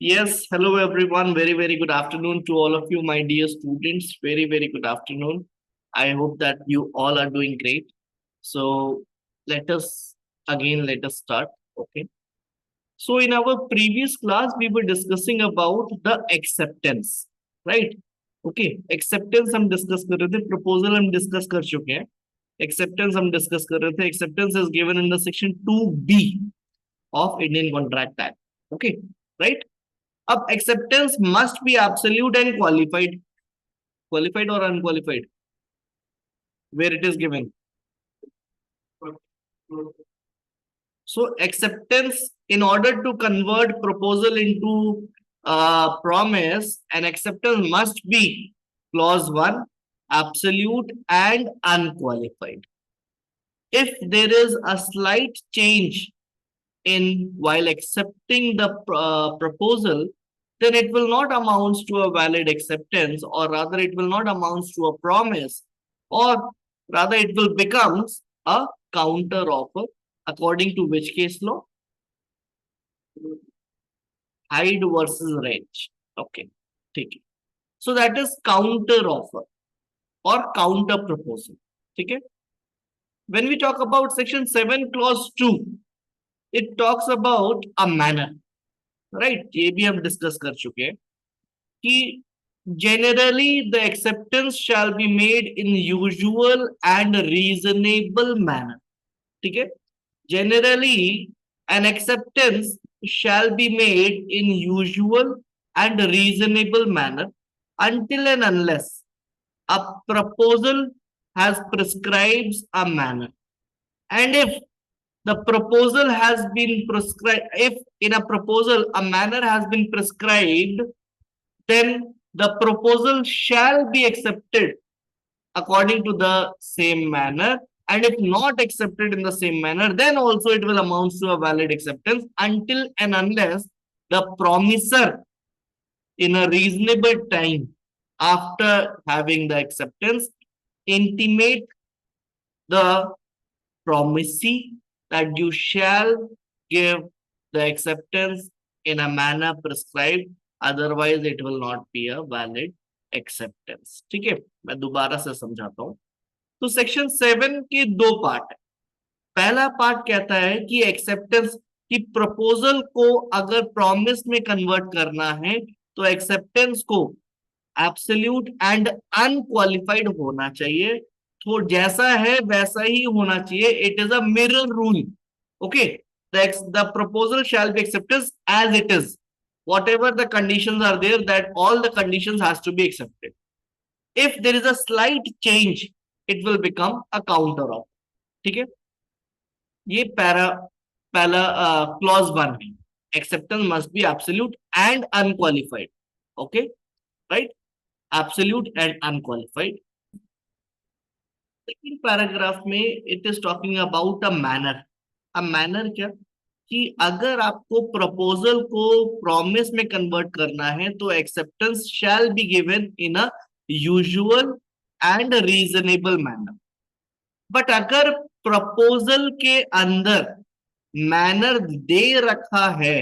Yes, hello everyone. Very good afternoon to all of you, my dear students. Very good afternoon. I hope that you all are doing great. So let us start. Okay. So in our previous class, we were discussing about the acceptance, right? Okay. Acceptance हम discuss कर रहे थे, proposal हम discuss कर चुके हैं. Acceptance हम discuss कर रहे थे. Acceptance is given in the section 2B of Indian Contract Act. Okay, right? अब acceptance must be absolute and qualified or unqualified, where it is given. So acceptance, in order to convert proposal into promise, an acceptance must be clause 1, absolute and unqualified. If there is a slight change in while accepting the proposal, then it will not amount to a valid acceptance, or rather it will not amount to a promise, or rather it will becomes a counter offer, according to which case law? Hyde versus Range. Okay, ठीक है. So that is counter offer or counter proposal. ठीक है. When we talk about section 7 clause 2, it talks about a manner. Right ये भी हम discuss कर चुके हैं कि generally the acceptance shall be made in usual and reasonable manner. ठीक है. Generally an acceptance shall be made in usual and reasonable manner until and unless a proposal has prescribes a manner, and if the proposal has been prescribed, if in a proposal a manner has been prescribed, then the proposal shall be accepted according to the same manner, and if not accepted in the same manner, then also it will amount to a valid acceptance until and unless the promiser in a reasonable time after having the acceptance intimate the promisee that you shall give the acceptance in a manner prescribed, otherwise it will not be a valid acceptance. ठीक है, मैं दोबारा से समझाता हूं. तो section 7 के दो पार्ट है. पहला पार्ट कहता है कि एक्सेप्टेंस की प्रपोजल को अगर प्रॉमिस में कन्वर्ट करना है तो एक्सेप्टेंस को एब्सोल्यूट एंड अनक्वालिफाइड होना चाहिए. तो जैसा है वैसा ही होना चाहिए. It is a mirror rule. Okay, the proposal shall be accepted as it is. Whatever the conditions are there, that all the conditions has to be accepted. If there is a slight change, it will become a counter offer. ठीक है, ये पहला clause 1 है. Acceptance must be absolute and unqualified. Okay, right, absolute and unqualified. Second paragraph में it is talking about a manner. A manner क्या, कि अगर आपको प्रपोजल को प्रॉमिस में कन्वर्ट करना है तो acceptance shall be given in a usual and reasonable manner. But अगर प्रपोजल के अंदर मैनर दे रखा है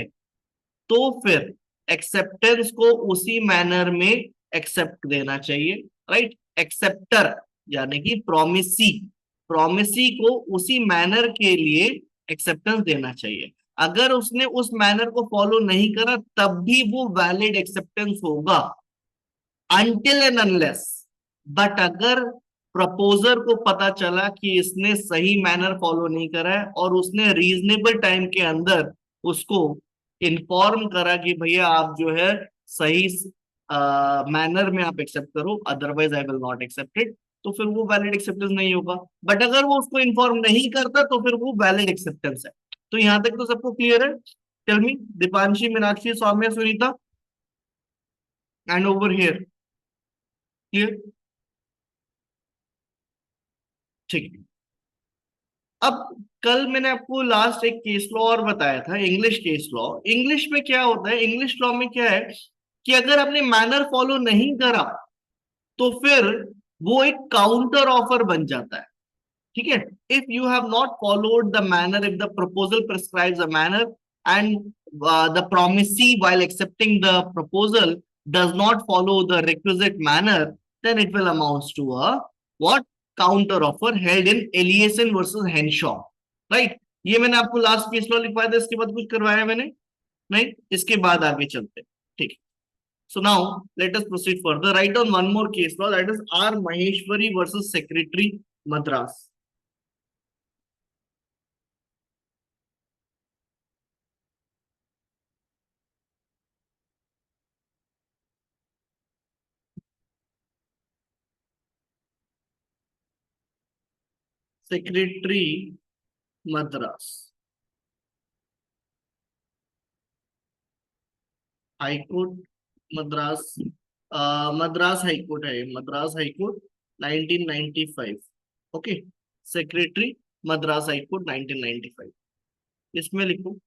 तो फिर एक्सेप्टेंस को उसी मैनर में एक्सेप्ट देना चाहिए. राइट, एक्सेप्टर यानी कि प्रॉमिसी को उसी मैनर के लिए एक्सेप्टेंस देना चाहिए. अगर उसने उस मैनर को फॉलो नहीं करा तब भी वो वैलिड एक्सेप्टेंस होगा अनटिल एंड अनलेस. बट अगर प्रपोजर को पता चला कि इसने सही मैनर फॉलो नहीं करा है और उसने रीजनेबल टाइम के अंदर उसको इन्फॉर्म करा कि भैया आप जो है सही मैनर में आप एक्सेप्ट करो, otherwise I will not accept it, तो फिर वो वैलिड एक्सेप्टेंस नहीं होगा. बट अगर वो उसको इन्फॉर्म नहीं करता तो फिर वो वैलिड एक्सेप्टेंस है. तो यहां तक तो सबको क्लियर है? Tell me, Deepanshi, Meenakshi, Saumya, Sunita, and over here, clear? ठीक है. अब कल मैंने आपको लास्ट एक केस लॉ और बताया था, इंग्लिश केस लॉ. इंग्लिश में क्या होता है, इंग्लिश लॉ में क्या है कि अगर आपने मैनर फॉलो नहीं करा तो फिर वो एक काउंटर ऑफर बन जाता है. ठीक है, if you have not followed the manner, if the proposal prescribes a manner and the promisee while accepting the proposal does not follow the requisite manner, then it will amount to a what? Counter offer held in Eliason versus Henshaw. Right, ये मैंने आपको last case law लिखवाया था, इसके बाद कुछ करवाया मैंने नहीं, इसके बाद आगे चलते, ठीक। So now let us proceed further. Write down one more case law, that is R Maheshwari versus Secretary, Madras. Secretary, Madras. High Court, Madras. Madras High Court है, Madras High Court 1995. Okay. Secretary, Madras High Court 1995. इसमें लिखो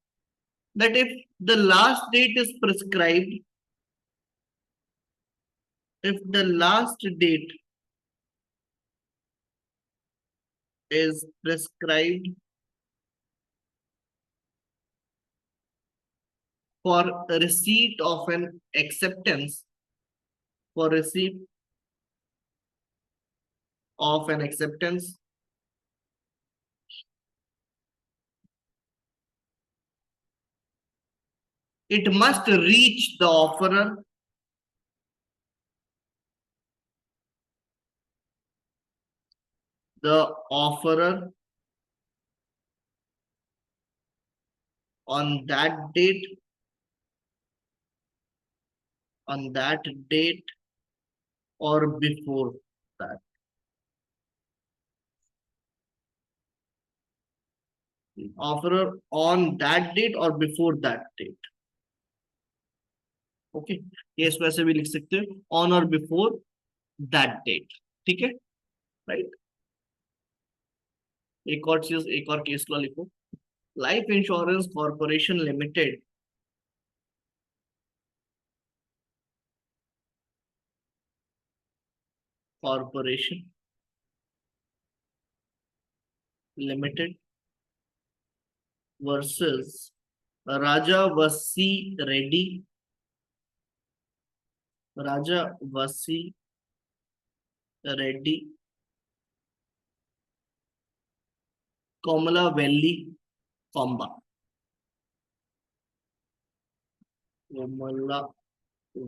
that if the last date is prescribed, if the last date is prescribed for receipt of an acceptance, for receipt of an acceptance, it must reach the offerer on that date, or before that. Offerer on that date or before that date. Okay, ये इस वैसे भी लिख सकते हो, on और before that date, ठीक है, राइट। एक और चीज, एक और केस लॉ लिखो, life insurance corporation limited versus Raja Vasireddy, Raja Vasireddy, Komalavalli Kamba, Komla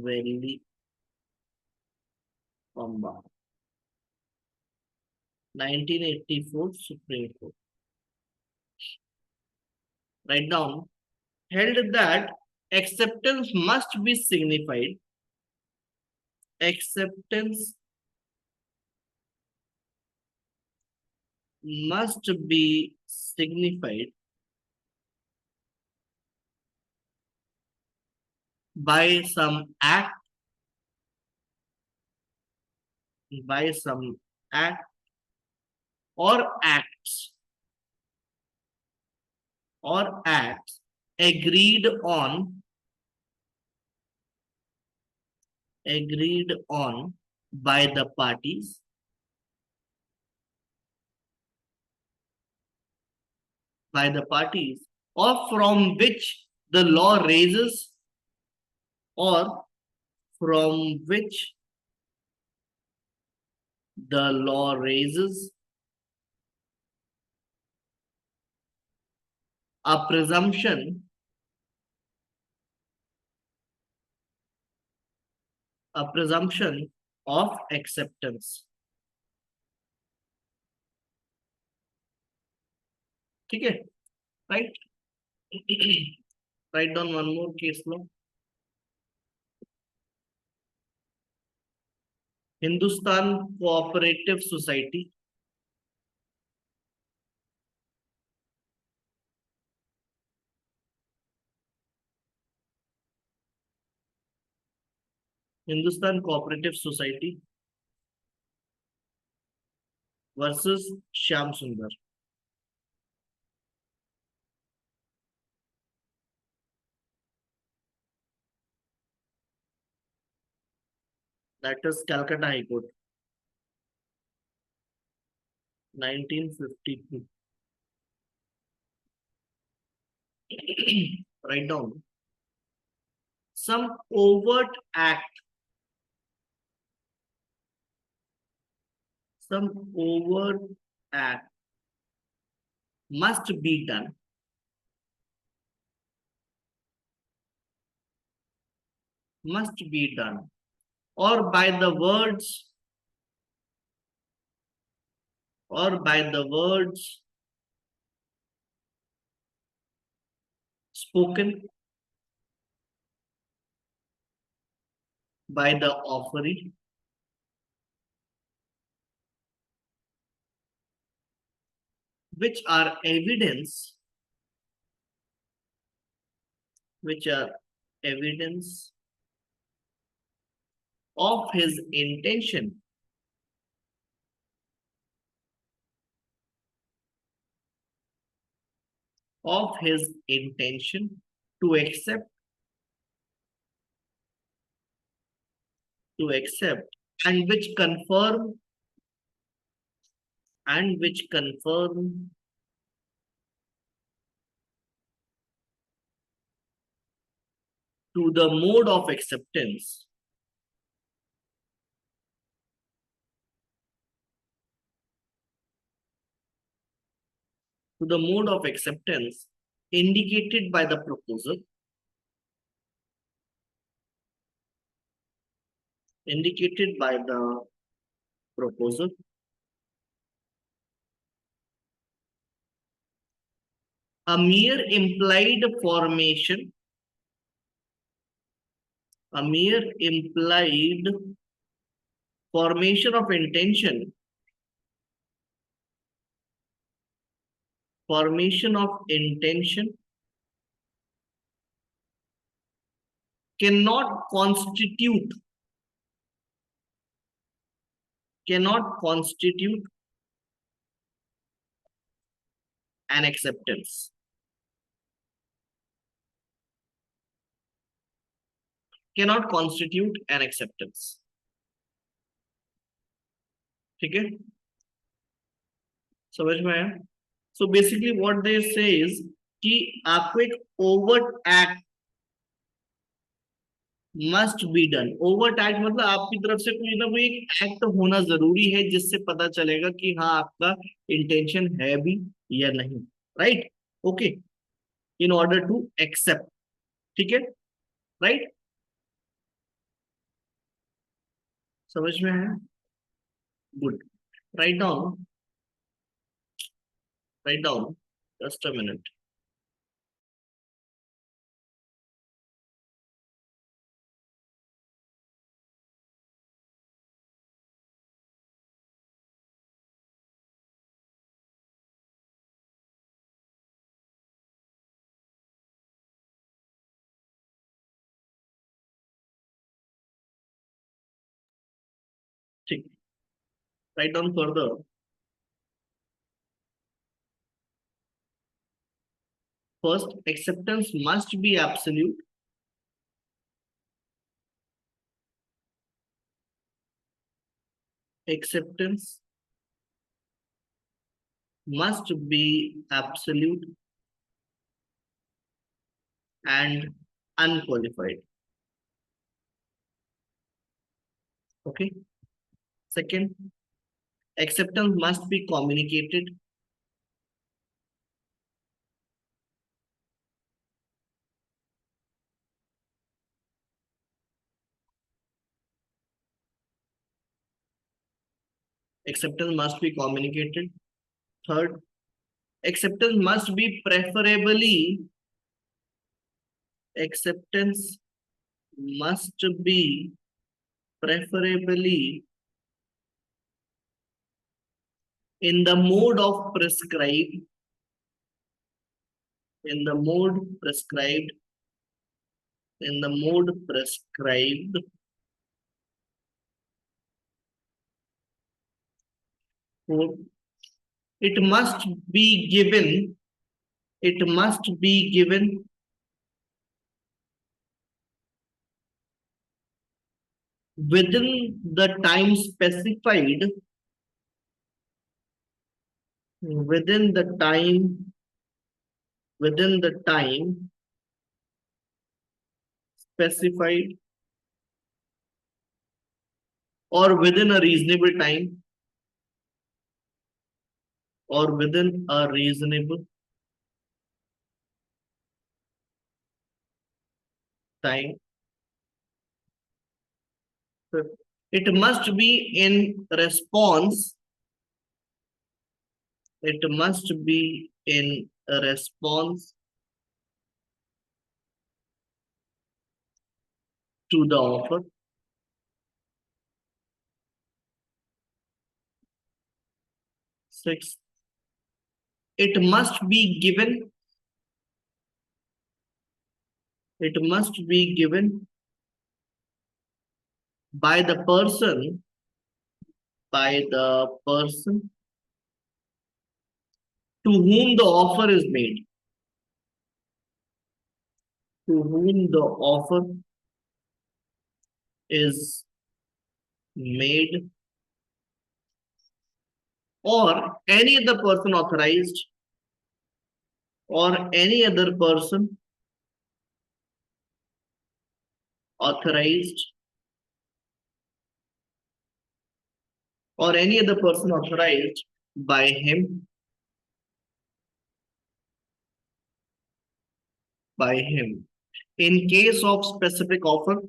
valley Kamba 1984 Supreme Court. Write down, held that acceptance must be signified, acceptance must be signified by some act, or acts, agreed on by the parties, or from which the law raises, or from which the law raises a presumption of acceptance. ठीक है, right. Write down one more case law, Hindustan cooperative society, Hindustan cooperative society versus Shyam सुंदर, that is Calcutta High Court 1952. Write down some overt act, some overt act must be done, must be done, or by the words, or by the words spoken, by the offering, which are evidence, which are evidence of his intention, of his intention to accept, to accept, and which confirm, and which confirm to the mode of acceptance, to the mode of acceptance indicated by the proposal, indicated by the proposal, a mere implied formation, a mere implied formation of intention, formation of intention cannot constitute, cannot constitute an acceptance, cannot constitute an acceptance. ठीक है, समझ में आया? So basically what they say is कि आपको एक overt act must be done. overt act मतलब आपकी तरफ से कोई ना कोई एक एक्ट होना जरूरी है जिससे पता चलेगा कि हाँ आपका इंटेंशन है भी या नहीं, right? Okay, in order to accept, ठीक है, राइट? समझ में है? Good. Write down, write down, just a minute. ठीक, write down further. First, acceptance must be absolute. Acceptance must be absolute and unqualified. Okay. Second, acceptance must be communicated. Acceptance must be communicated. Third, acceptance must be preferably, acceptance must be preferably in the mode of prescribed, in the mode prescribed, in the mode prescribed. Fourth, it must be given, it must be given within the time specified, within the time, within the time specified or within a reasonable time, or within a reasonable time. It must be in response. It must be in response to the offer. 6. It must be given. It must be given by the person, by the person to whom the offer is made. To whom the offer is made, or any other person authorized, or any other person authorized, or any other person authorized by him, by him. In case of specific offer,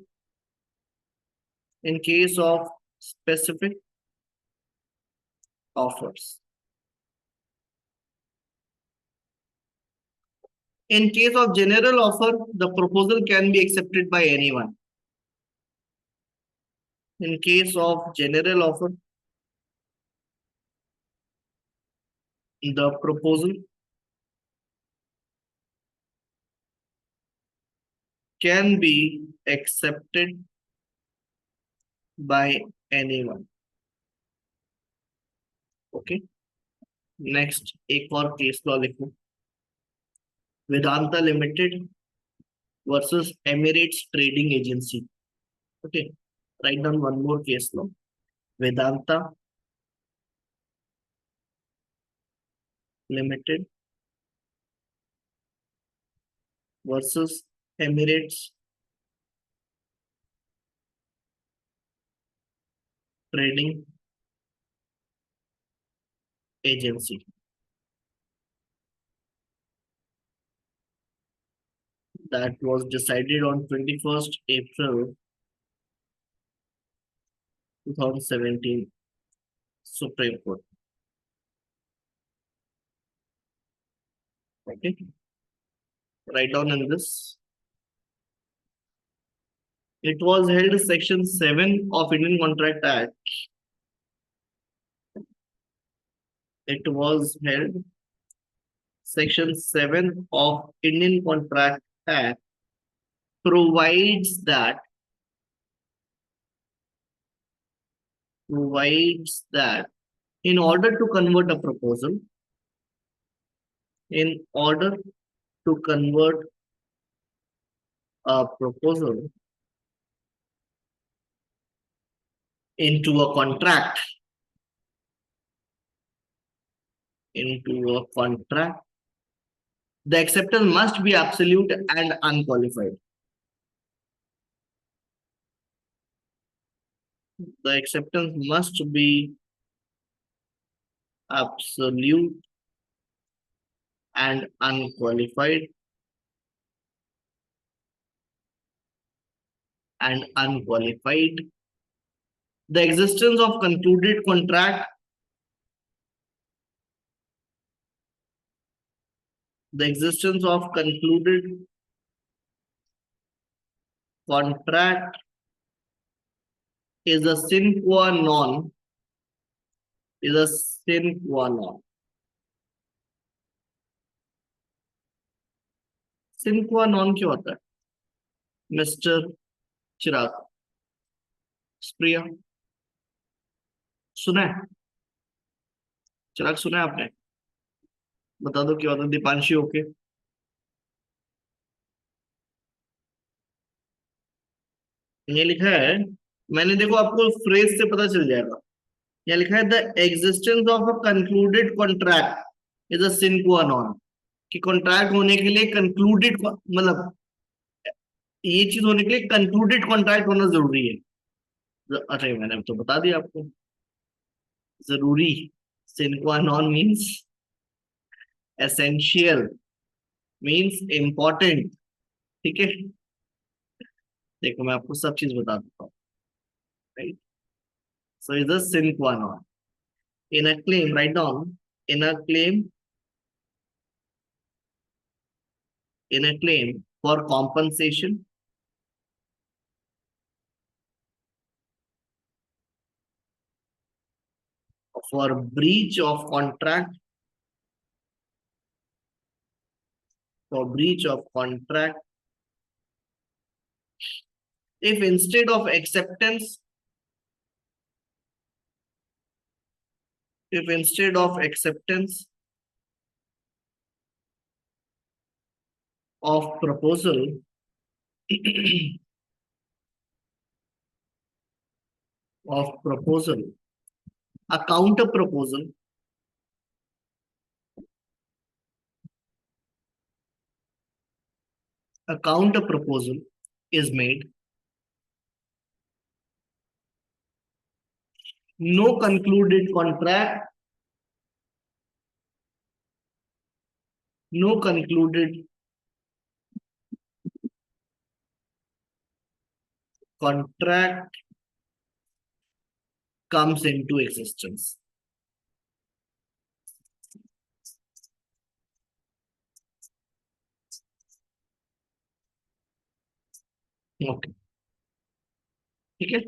in case of specific offers. In case of general offer, the proposal can be accepted by anyone. In case of general offer, the proposal can be accepted by anyone. Okay. Next, एक और case law लिखो. Vedanta Limited versus Emirates Trading Agency. Okay. Write down one more case law. Vedanta Limited versus Emirates Trading Agency. That was decided on 21st April 2017 Supreme Court. Okay. Write down in this. It was held Section 7 of Indian Contract Act. It was held Section 7 of Indian Contract Act provides that in order to convert a proposal, in order to convert a proposal into a contract, the acceptance must be absolute and unqualified. The acceptance must be absolute and unqualified. The existence of concluded contract, is a sine qua non. Sine qua non क्या होता है? Mister चिराग, प्रिया, सुना है? चिराग सुना है आपने? बता दो क्या होता है. दीपांशी ओके. ये लिखा है, मैंने देखो आपको फ्रेज से पता चल जाएगा. यहाँ लिखा है the existence of a concluded contract is a sine qua non. कि कॉन्ट्रैक्ट होने के लिए कंक्लूडेड मतलब ये चीज होने के लिए कंक्लूडेड कॉन्ट्रैक्ट होना जरूरी है। अरे मैंने तो बता दिया आपको, जरूरी, सिन qua non means essential, means important. ठीक है, देखो मैं आपको सब चीज बता देता हूँ, right. So is the sin qua non in a claim, write down, in a claim, in a claim for compensation for breach of contract, for breach of contract, if instead of acceptance, if instead of acceptance of proposal of proposal, a counter proposal, a counter proposal is made, no concluded contract, no concluded contract comes into existence. Okay, ठीक है।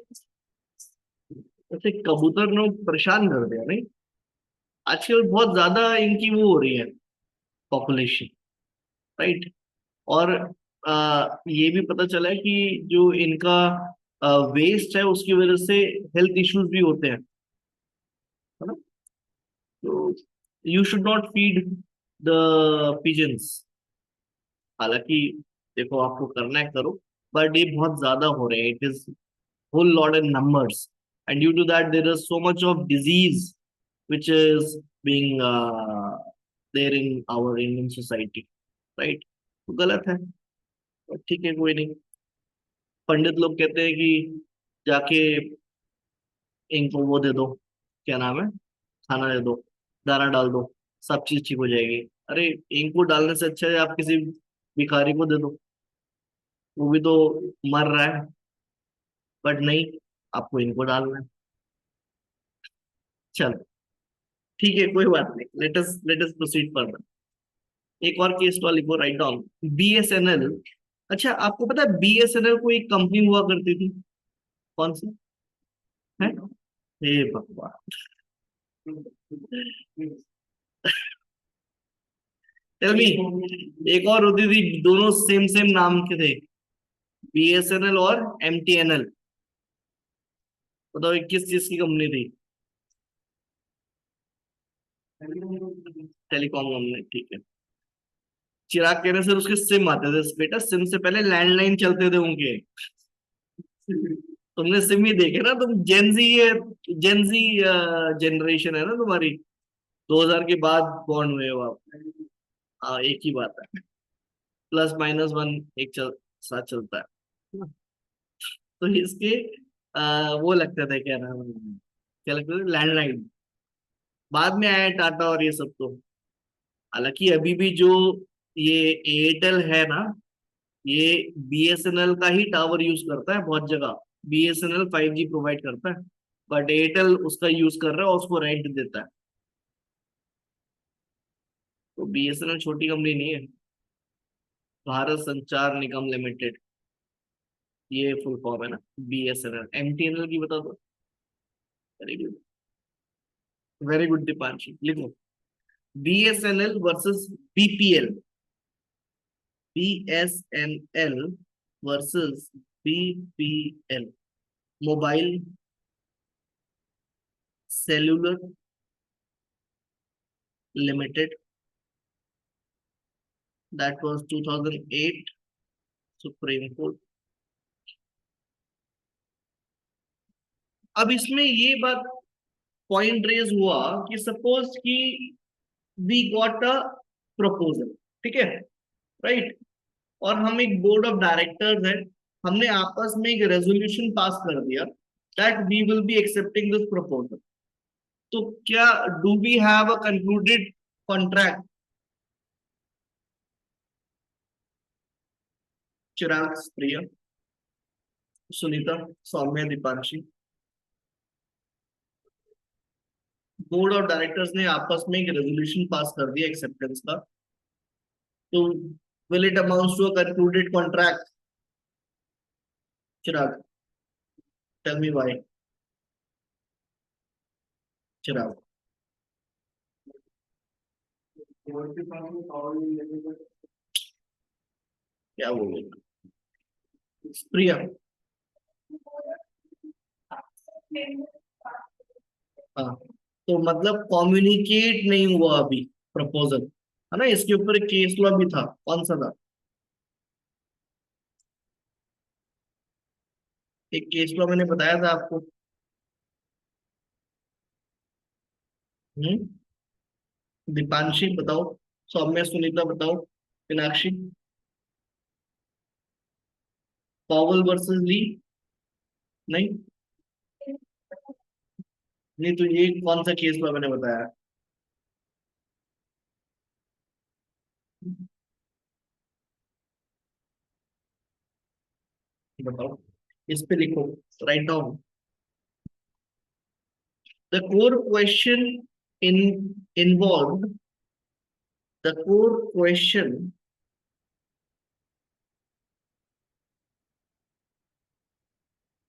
वैसे कबूतर ने परेशान कर दिया नहीं, आजकल बहुत ज्यादा इनकी वो हो रही है पॉपुलेशन, राइट। और ये भी पता चला है कि जो इनका वेस्ट है उसकी वजह से हेल्थ इश्यूज भी होते हैं, है ना। तो you should not feed the pigeons, हालांकि देखो आपको करना है करो, बट ये बहुत ज्यादा हो रहे हैं, it is whole lot in numbers, and due to that there is so much of disease which is being there in our Indian society, right। तो गलत है, but ठीक है कोई नहीं। पंडित लोग कहते हैं कि जाके इनको वो दे दो, क्या नाम है, खाना दे दो, दाना डाल दो, सब चीज ठीक हो जाएगी। अरे इनको डालने से अच्छा है आप किसी भिखारी को दे दो, वो भी तो मर रहा है, बट नहीं, आपको इनको डालना है। चलो ठीक है कोई बात नहीं, लेट अस प्रोसीड फर्दर। एक और केस तो लिखो, राइट डाउन, बीएसएनएल। अच्छा आपको पता है बीएसएनएल को एक कंपनी हुआ करती थी, कौन सी है, हे भगवान। टेल मी, एक और होती थी, दोनों सेम सेम नाम के थे, बीएसएनएल और एमटीएनएल। बताओ ये किस चीज की कंपनी थी, टेलीकॉम कंपनी, ठीक है। चिराग कहने से उसके सिम आते थे बेटा, सिम से पहले लैंडलाइन चलते थे उनके। तुमने सिम ही देखे ना, तुम जेनजी है, जेनजी जनरेशन है ना तुम्हारी, 2000 के बाद बॉर्न हुए हो आप। हाँ एक ही बात है, प्लस माइनस वन एक साथ चलता है। तो इसके वो लगते थे, क्या नाम है, क्या लगते थे, लैंडलाइन। बाद में आया टाटा और ये सब तो, हालांकि अभी भी जो ये एयरटेल है ना, ये बीएसएनएल का ही टावर यूज करता है बहुत जगह, बीएसएनएल 5G प्रोवाइड करता है, बट एयरटेल उसका यूज कर रहा है और उसको रेंट देता है। तो बीएसएनएल छोटी कंपनी नहीं है, भारत संचार निगम लिमिटेड, ये फुल फॉर्म है ना, बीएसएनएल। एमटीएनएल की बता दो, very good, very good Deepanshi, लिखो, BSNL versus BPL, BSNL versus BPL, mobile cellular limited, that was 2008 supreme court. अब इसमें ये बात पॉइंट रेज हुआ कि सपोज कि वी गॉट अ प्रपोजल, ठीक है, राइट। और हम एक बोर्ड ऑफ डायरेक्टर्स है, हमने आपस में एक रेजोल्यूशन पास कर दिया that we will be accepting this proposal, तो क्या do we have a concluded contract? Chirag, Priya, Sunita, Saumya, Deepanshi, board of directors ने आपस में एक रेजोल्यूशन पास कर दिया एक्सेप्टेंस का, तो will it amount to a concluded contract? Chirag, tell me why. Chirag, क्या बोले? प्रिया, हाँ, तो मतलब कम्युनिकेट नहीं हुआ अभी प्रपोजल, है ना, इसके ऊपर एक केस लॉ भी था, कौन सा था? एक केस लॉ मैंने बताया था आपको। हम्म, दीपांशी बताओ, सौम्या, सुनीता बताओ, मीनाक्षी। पॉवल वर्सेस ली? नहीं, नहीं तो ये कौन सा केस लॉ मैंने बताया? बताओ, इस पे लिखो, write down. The core question in involve, the core question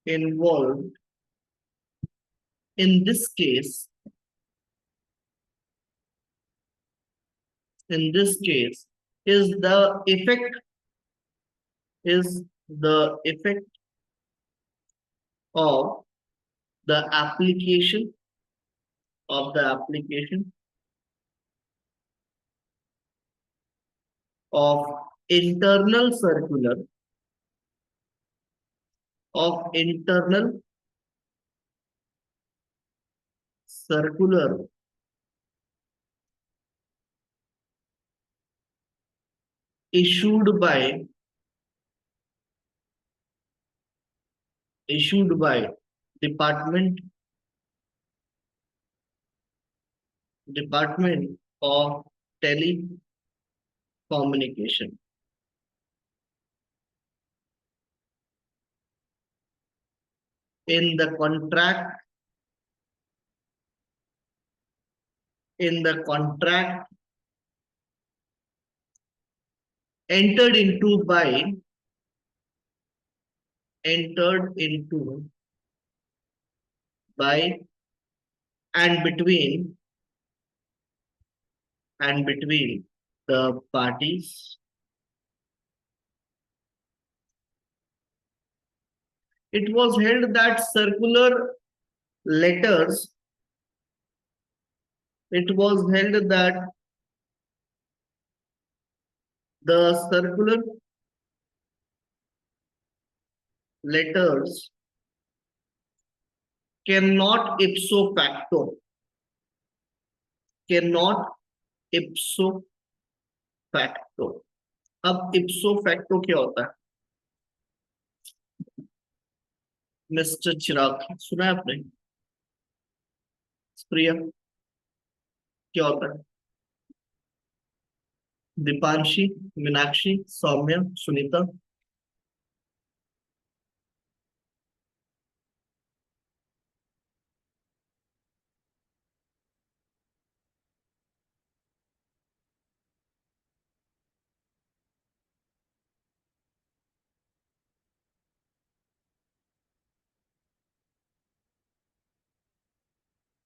involved in this case, in this case, is the effect, is the effect of the application, of the application of internal circular, of internal circular issued by, issued by department, department of telecommunication, in the contract, in the contract entered into by, entered into by and between, and between the parties. It was held that circular letters, it was held that the circular letters cannot ipso facto, cannot ipso facto. अब ipso facto क्या होता है? Mister चिराग, सुना है आपने? प्रिया, क्या होता है? Deepanshi, Meenakshi, Saumya, Sunita.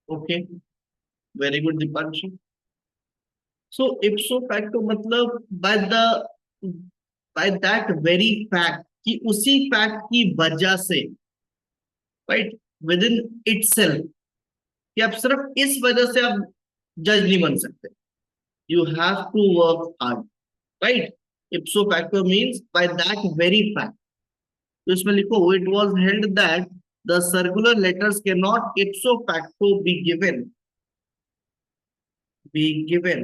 Okay, very good Deepanshi. So ipso facto मतलब बाय दैट वेरी फैक्ट, कि उसी फैक्ट की वजह से, राइट, विद इन इटसेल्फ, कि आप सिर्फ इस वजह से आप जज नहीं बन सकते, you have to work hard, right. Ipso facto means by that very fact. तो इसमें लिखो, it was held that the circular letters can not ipso facto be given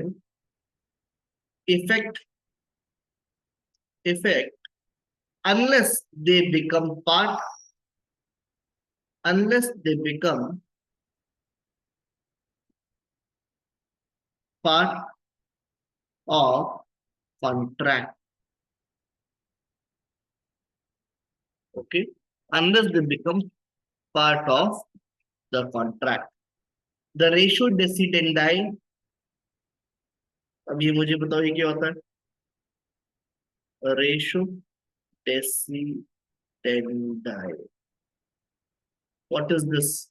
effect, effect unless they become part unless they become part of contract. Okay, unless they become part of the contract. The ratio decidendi, अब ये मुझे बताओ ये क्या होता है? Ratio decidendi, what is this?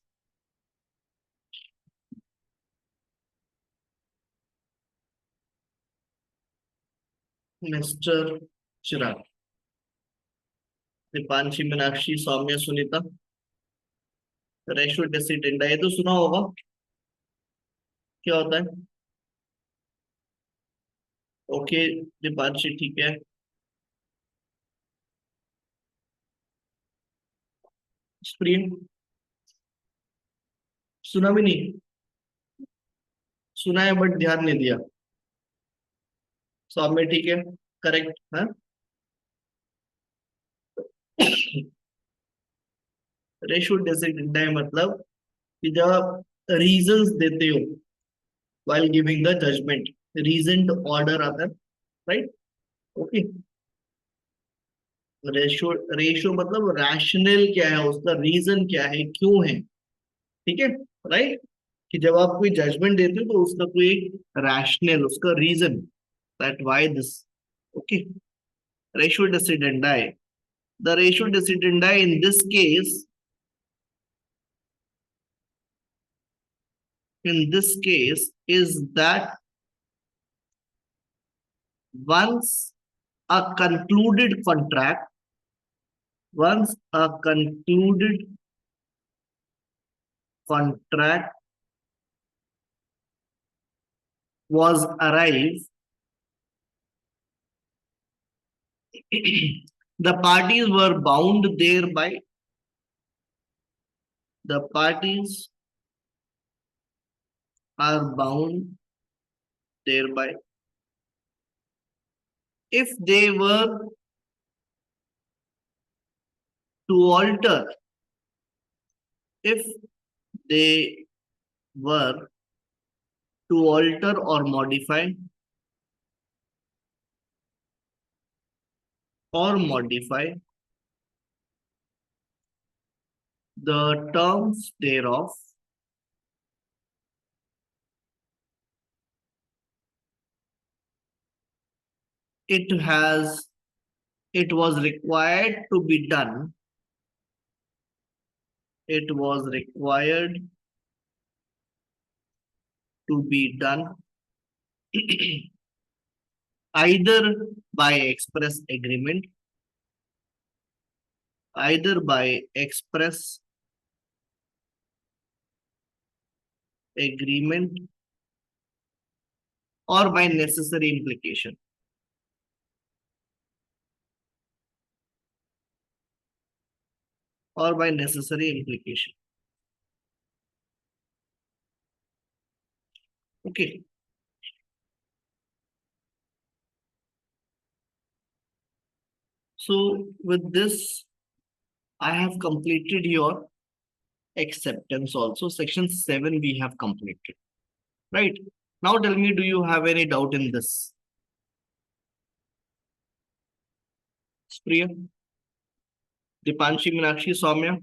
Mr. Chirag, Deepanshi, Meenakshi, Soumya, Sunita, ratio decidendi ये तो सुना होगा, क्या होता है? ओके दीपांशी, ठीक है। स्प्रिंग सुना भी नहीं, सुना है बट ध्यान नहीं दिया। सौम्य ठीक है, करेक्ट है। रेशो डेसिडेंडा मतलब कि जब आप रीजंस देते हो while giving the judgment, reasoned order आता है, राइट? ओके, रेशो रेशो मतलब रैशनल क्या है, उसका रीजन क्या है, क्यों है, ठीक है, राइट? कि जब आप कोई जजमेंट देते हो तो उसका कोई रैशनल, उसका reason, that why this. Okay, ratio decidendi, the ratio decidendi in this case, is that once a concluded contract, once a concluded contract was arrived, the parties were bound thereby. The parties are bound thereby. If they were to alter, if they were to alter or modify the terms thereof, it was required to be done. It was required to be done either by express agreement, either by express agreement or by necessary implication. Or by necessary implication. Okay. So with this, I have completed your acceptance also. Section 7 we have completed. Right. Now tell me, do you have any doubt in this? Spriya, Dipanshi, Meenakshi, Soumya?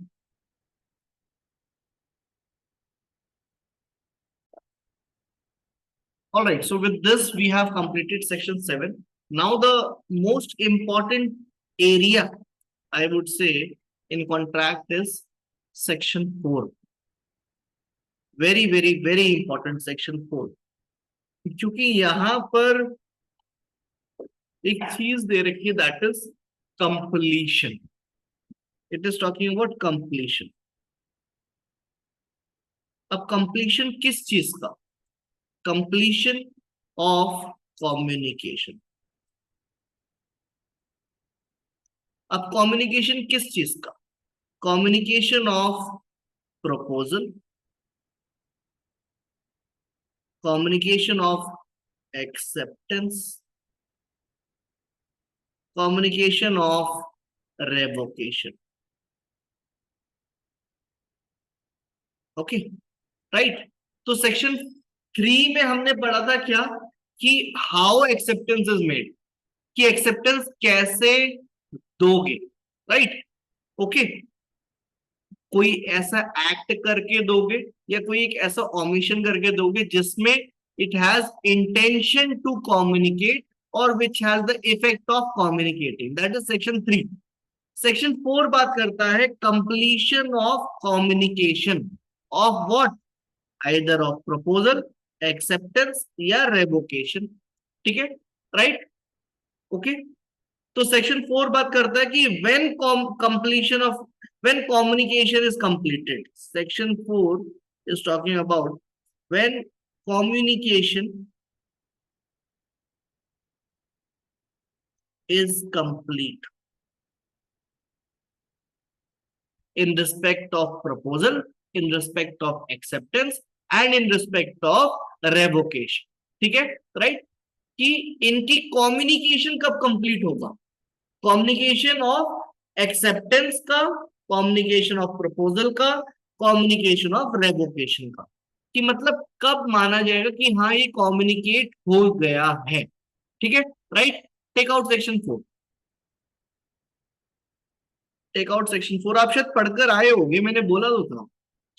All right. So with this, we have completed section 7. Now the most important area, I would say, in contract is section 4. Very, very, very important section 4. क्योंकि यहाँ पर एक चीज दे रखी है, that is completion. It is talking about completion. अब completion किस चीज का? Completion of communication. अब कम्युनिकेशन किस चीज का? Communication of proposal, communication of acceptance, communication of revocation. Okay, right. तो सेक्शन 3 में हमने पढ़ा था क्या, कि हाउ एक्सेप्टेंस इज मेड, कि एक्सेप्टेंस कैसे दोगे, राइट। ओके, कोई ऐसा एक्ट करके दोगे या कोई एक ऐसा ऑमिशन करके दोगे जिसमें it has intention to communicate और which has the effect of communicating, that is section 3। Section 4 बात करता है completion of communication of what, either of proposal, acceptance या रेवोकेशन, ठीक है, राइट। ओके, तो सेक्शन 4 बात करता है कि when completion of, when communication is completed, section 4 is talking about when communication is complete in respect of proposal, in respect of acceptance and in respect of revocation, ठीक है, right. कि इनकी communication कब complete होगा, communication of acceptance का, communication of proposal का, communication of revocation का, कि मतलब कब माना जाएगा कि हाँ ये कम्युनिकेट हो गया है, ठीक है, right. Take out section 4, take out section 4। आप शायद पढ़कर आए होंगे, मैंने बोला तो था।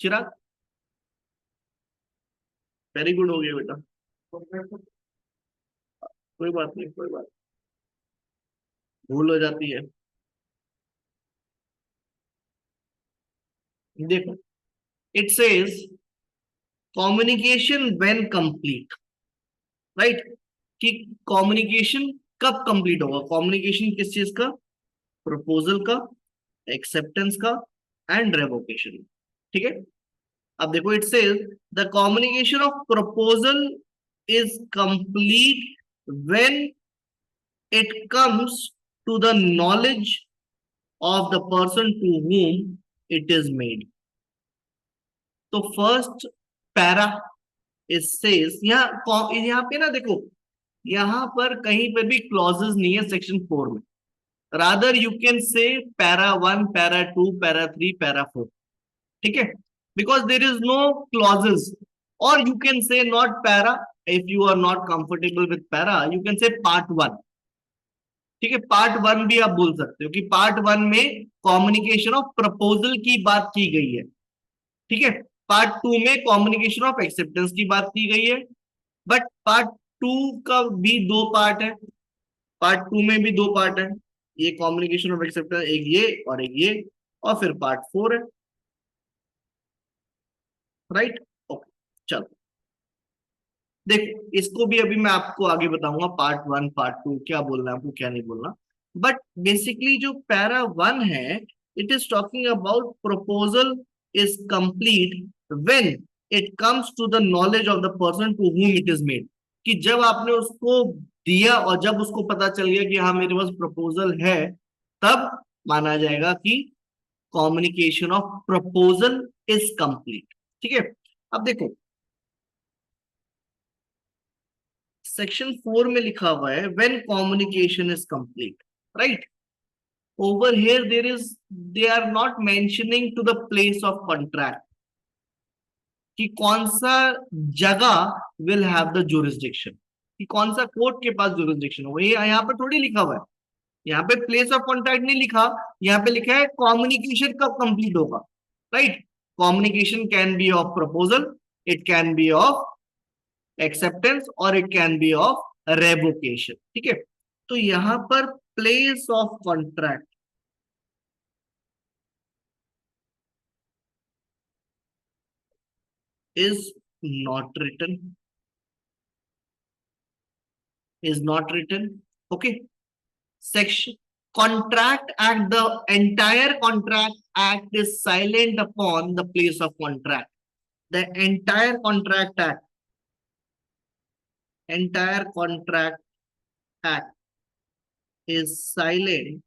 चिराग, वेरी गुड हो गया बेटा, कोई बात नहीं, कोई बात, भूल हो जाती है। देखो, it says communication when complete, right, कि कम्युनिकेशन कब कंप्लीट होगा, कम्युनिकेशन किस चीज का, प्रपोजल का, एक्सेप्टेंस का एंड रेवोकेशन, ठीक है। अब देखो, it says the communication of proposal is complete when it comes to the knowledge of the person to whom it is made. तो फर्स्ट पैरा इट सेज, यहाँ पे ना देखो, यहाँ पर कहीं पर भी क्लॉजेस नहीं है सेक्शन 4 में, rather you can say para 1, para 2, para 3, para 4, ठीक है, because there is no clauses. और you can say not para, if you are not comfortable with para you can say part 1, ठीक है, part 1 भी आप बोल सकते हो कि पार्ट 1 में कम्युनिकेशन ऑफ प्रपोजल की बात की गई है, ठीक है, पार्ट 2 में कम्युनिकेशन ऑफ एक्सेप्टेंस की बात की गई है। बट पार्ट 2 का भी दो पार्ट है, पार्ट 2 में भी दो पार्ट है, ये कम्युनिकेशन ऑफ एक्सेप्टेंस, एक ये और एक ये, और फिर पार्ट 4 है, राइट। ओके, चलो देखो, इसको भी अभी मैं आपको आगे बताऊंगा, पार्ट 1 पार्ट 2 क्या बोलना है आपको, क्या नहीं बोलना। बट बेसिकली जो पैरा 1 है, it is talking about proposal is complete when it comes to the knowledge of the person to whom it is made, कि जब आपने उसको दिया और जब उसको पता चल गया कि हाँ मेरे पास प्रपोजल है, तब माना जाएगा कि communication of proposal is complete, ठीक है। अब देखो, सेक्शन 4 में लिखा हुआ है when communication is complete, right. Over here there is, they are not mentioning to the place of contract, कि कौन सा जगह विल हैव द जुरिस्डिक्शन, कि कौन सा कोर्ट के पास जुरिस्डिक्शन होगा, ये यहाँ पे थोड़ी लिखा हुआ है, यहाँ पे प्लेस ऑफ कॉन्ट्रैक्ट नहीं लिखा, यहाँ पे लिखा है कम्युनिकेशन कब कंप्लीट होगा, right. Communication can be of proposal, it can be of acceptance और it can be of revocation, ठीक है। तो यहां पर place of contract is not written, is not written, okay. Section contract act, the entire contract act is silent upon the place of contract, the entire contract act is silent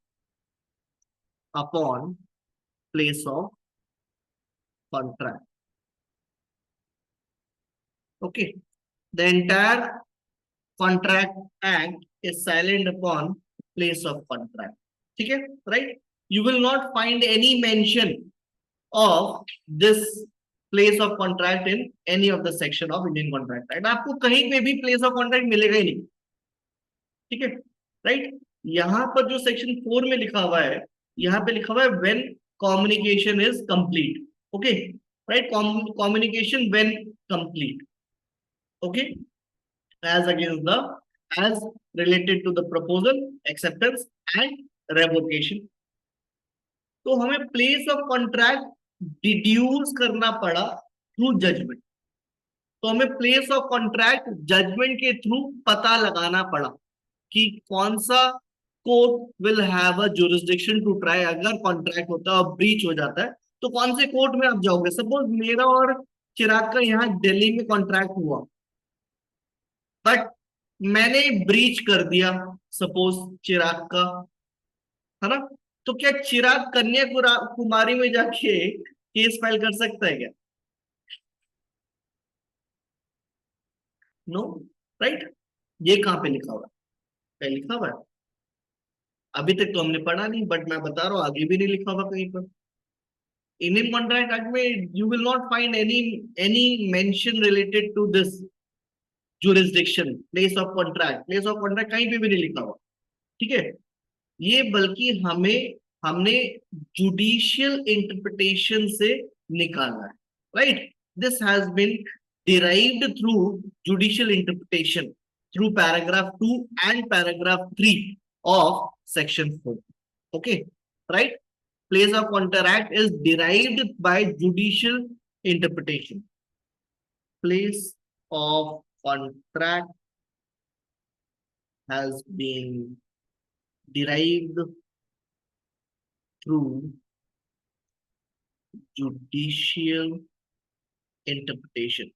upon place of contract, okay. The entire contract act is silent upon place of contract, ठीक है, right. You will not find any mention of this place of contract in any of the section of Indian contract act. आपको कहीं पे भी place of contract मिलेगा ही नहीं, ठीक है, राइट. यहां पर जो सेक्शन 4 में लिखा हुआ है, यहां पे लिखा हुआ है when communication is complete. Okay, right. Communication when complete. Okay, as against the as related to the proposal, acceptance and revocation. तो हमें प्लेस ऑफ कॉन्ट्रैक्ट डिड्यूस करना पड़ा थ्रू जजमेंट. तो हमें प्लेस ऑफ कॉन्ट्रैक्ट जजमेंट के through पता लगाना पड़ा कि कौन सा court will have a jurisdiction to try. अगर कॉन्ट्रैक्ट होता है और ब्रीच हो जाता है तो कौन से कोर्ट में आप जाओगे. सपोज मेरा और चिराग का यहाँ दिल्ली में कॉन्ट्रैक्ट हुआ, बट मैंने ब्रीच कर दिया सपोज चिराग का, है ना. तो क्या चिराग कन्याकुमारी में जाके केस फाइल कर सकता है क्या? No, right. ये कहाँ पे लिखा हुआ है? कहीं लिखा हुआ है? अभी तक तो हमने पढ़ा नहीं, बट मैं बता रहा हूँ आगे भी नहीं लिखा हुआ कहीं पर. इंडियन कॉन्ट्रैक्ट एक्ट में you will not find any mention related to this jurisdiction, place of contract कहीं पे भी नहीं लिखा हुआ, ठीक है. ये बल्कि हमने जुडिशियल इंटरप्रिटेशन से निकाला है, right. This has been derived through judicial interpretation through paragraph 2 and paragraph 3 of section 4. Okay, right. Place of contract is derived by judicial interpretation. Place of contract has been derived through judicial interpretation.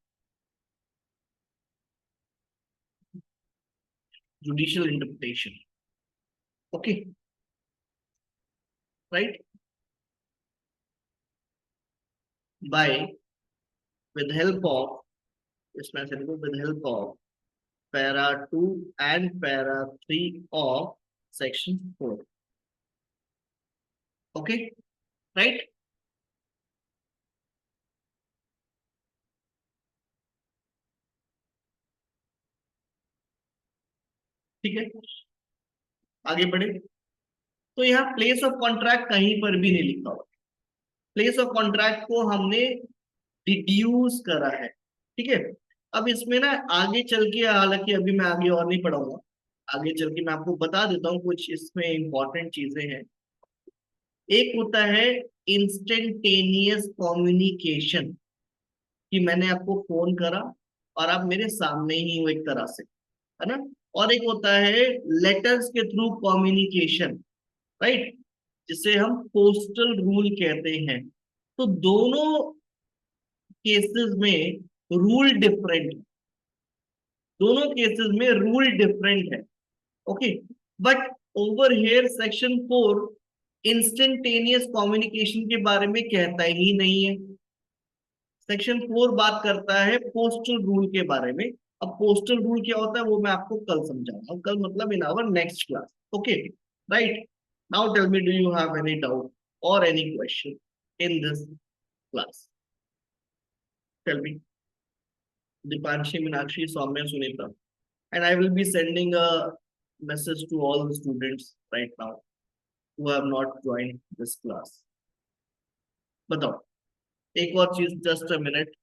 Judicial interpretation. Okay, right. By with help of इसमें से देखो, with help of para 2 and para 3 of section 4. Okay, right. ठीक है, आगे बढ़े. तो यहाँ place of contract कहीं पर भी नहीं लिखा हुआ. प्लेस ऑफ कॉन्ट्रैक्ट को हमने डिड्यूस करा है, ठीक है. अब इसमें ना आगे चल के, हालांकि अभी मैं आगे और नहीं पढ़ाऊंगा, आगे चल के मैं आपको बता देता हूँ कुछ इसमें इंपॉर्टेंट चीजें हैं. एक होता है इंस्टेंटेनियस कम्युनिकेशन, कि मैंने आपको फोन करा और आप मेरे सामने ही हो एक तरह से, है ना. और एक होता है लेटर्स के थ्रू कम्युनिकेशन, राइट, जिसे हम पोस्टल रूल कहते हैं. तो दोनों केसेस में रूल डिफरेंट, दोनों केसेस में रूल डिफरेंट है. Okay, but over here section 4 instantaneous communication के बारे में कहता ही नहीं है. सेक्शन 4 बात करता है पोस्टल रूल के बारे में. अब पोस्टल रूल क्या होता है वो मैं आपको कल समझाऊंगा. कल मतलब in our next class. Okay, right. Now tell me, do you have any doubt or any question in this class? Tell me. Dipanshi, Meenakshi, Soumya, Sunita. And I will be sending a message to all the students right now who have not joined this class. बताओ, एक और चीज, just a minute.